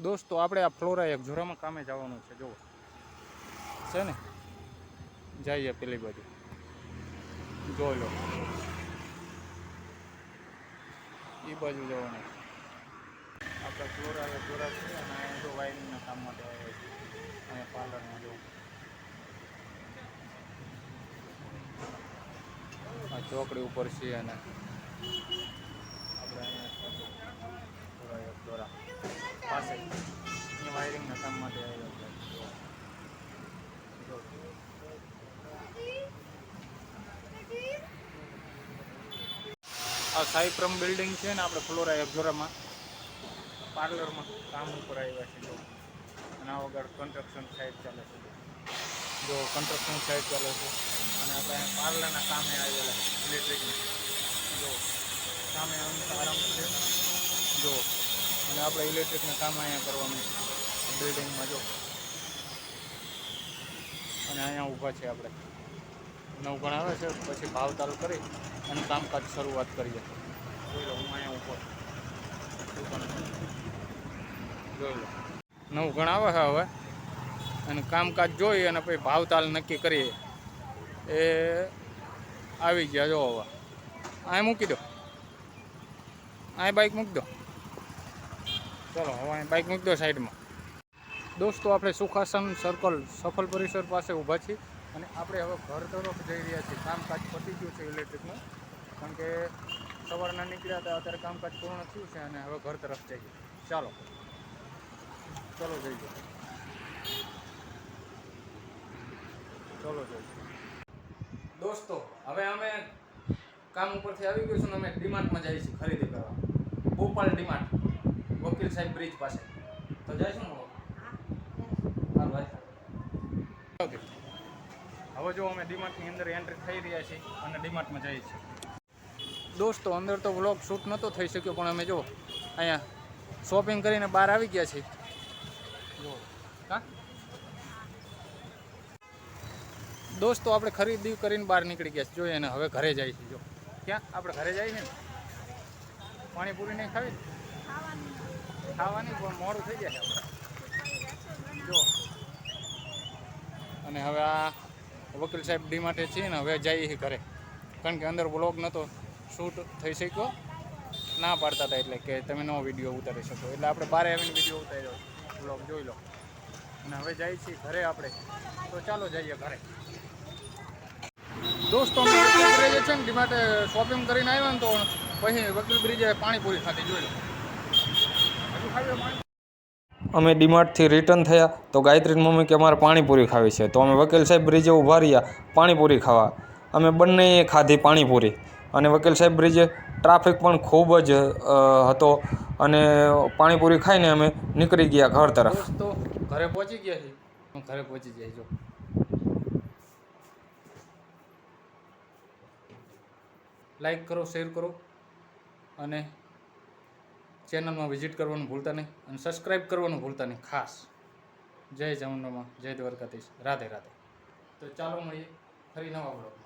દોસ્તો આપણે આ ફ્લોરા એક જોરામાં કામે જવાનું છે, જુઓ છે ને, જઈએ પેલી બાજુ જોઈ લો, એ બાજુ જવાનું આપણે ફ્લોરા એક જોરા છે અને અહીંયા જો વાયરિંગના કામ માટે આવ્યા છે, અહીંયા પાર્લરમાં જવું, આ ચોકડી ઉપર છીએ અને આપણે અહીંયા એક જોરા પાસે એ વાયરિંગના કામ માટે આવ્યા છે. આ સાઈપ્રમ બિલ્ડિંગ છે ને, આપણે ફ્લોરા એક્ઝોરામાં પાર્લરમાં કામ ઉપર આવ્યા છે જો, અને આ વગર કન્સ્ટ્રક્શન સાઇટ ચાલે છે, જો કન્સ્ટ્રક્શન સાઇટ ચાલે છે અને આપણે પાર્લરના કામે આવેલા ઇલેક્ટ્રિકની જો સામે આરામ છે જો, અને આપણે ઇલેક્ટ્રિકના કામ અહીંયા કરવાનું બિલ્ડિંગમાં જો, અને અહીંયા ઊભા છે આપણે 9 ગણ આવે છે, પછી ભાવતાલ કરી અને કામકાજ શરૂઆત કરીએ. જોઈ લો, હું અહીંયા ઊભો જોઈ લો, 9 ગણ આવે છે હવે, અને કામકાજ જોઈ અને પછી ભાવતાલ નક્કી કરીએ. એ આવી ગયા જો, હવે અહીં મૂકી દો, અહીં બાઇક મૂકી દો, ચલો હવે અહીં બાઇક મૂકી દો સાઈડમાં. દોસ્તો આપણે સુખાસન સર્કલ સફલ પરિસર પાસે ઊભા છીએ અને આપણે હવે ઘર તરફ જઈ રહ્યા છીએ. કામકાજ પતી ગયું છે ઇલેક્ટ્રિકનું, કારણ કે સવારના નીકળ્યા હતા, અત્યારે કામકાજ પૂર્ણ થયું છે અને હવે ઘર તરફ જઈએ. ચાલો ચલો જઈએ, ચલો જઈએ. દોસ્તો હવે અમે કામ ઉપરથી આવી ગયું છું ને અમે ડીમાર્ટમાં જઈએ છીએ ખરીદી કરવા, ભોપાલ ડીમાર્ટ, વકીલ સાહેબ બ્રિજ પાસે. તો જઈશું ને? હા ભાઈ. ઓકે, હવે જો અમે ડીમાર્ટની અંદર એન્ટ્રી થઈ રહ્યા છીએ અને ડીમાર્ટમાં જઈએ છીએ. દોસ્તો અંદર તો વ્લોગ શૂટ નહોતો થઈ શક્યો, પણ અમે જો અહીંયા શોપિંગ કરીને બહાર આવી ગયા છીએ જો. હા દોસ્તો આપણે ખરીદી કરીને બહાર નીકળી ગયા છીએ જોઈએ, અને હવે ઘરે જાય છે જો. ક્યાં આપણે ઘરે જઈએ ને, પાણીપુરી નહીં ખાવી, ખાવાની પણ મોડું થઈ જાય છે આપણે જો. અને હવે આ વકીલ સાહેબ ડી માટે છીએ ને, હવે જઈએ ઘરે, કારણ કે અંદર બ્લોગ નહોતો શૂટ થઈ શક્યો, ના પાડતા હતા એટલે કે તમે નવો વિડીયો ઉતારી શકો, એટલે આપણે બહાર આવીને વિડીયો ઉતાર્યો, બ્લોગ જોઈ લો. અને હવે જઈએ છીએ ઘરે આપણે, તો ચાલો જઈએ ઘરે. દોસ્તો અમે વકીલ બ્રિજે છે ને ડી માટે શોપિંગ કરીને આવ્યા ને, તો પછી વકીલ બ્રિજે પાણીપુરી ખાધી જોઈ લો. હજુ ખાવી પાણી? અમે ડીમાર્ટથી રિટર્ન થયા તો ગાયત્રીની મમ્મી કે અમારે પાણીપુરી ખાવી છે, તો અમે વકીલ સાહેબ બ્રિજે ઊભા રહ્યા પાણીપુરી ખાવા. અમે બંનેએ ખાધી પાણીપુરી, અને વકીલ સાહેબ બ્રિજે ટ્રાફિક પણ ખૂબ જ હતો, અને પાણીપુરી ખાઈને અમે નીકળી ગયા ઘર તરફ. તો ઘરે પહોંચી ગયા છીએ, ઘરે પહોંચી જાય જો. લાઈક કરો, શેર કરો અને ચેનલમાં વિઝિટ કરવાનું ભૂલતા નહીં, અને સબસ્ક્રાઈબ કરવાનું ભૂલતા નહીં ખાસ. જય ચામુંડામાં, જય દ્વારકાધીશ, રાધે રાધે. તો ચાલો મળીએ ફરી નવા બ્લોગમાં.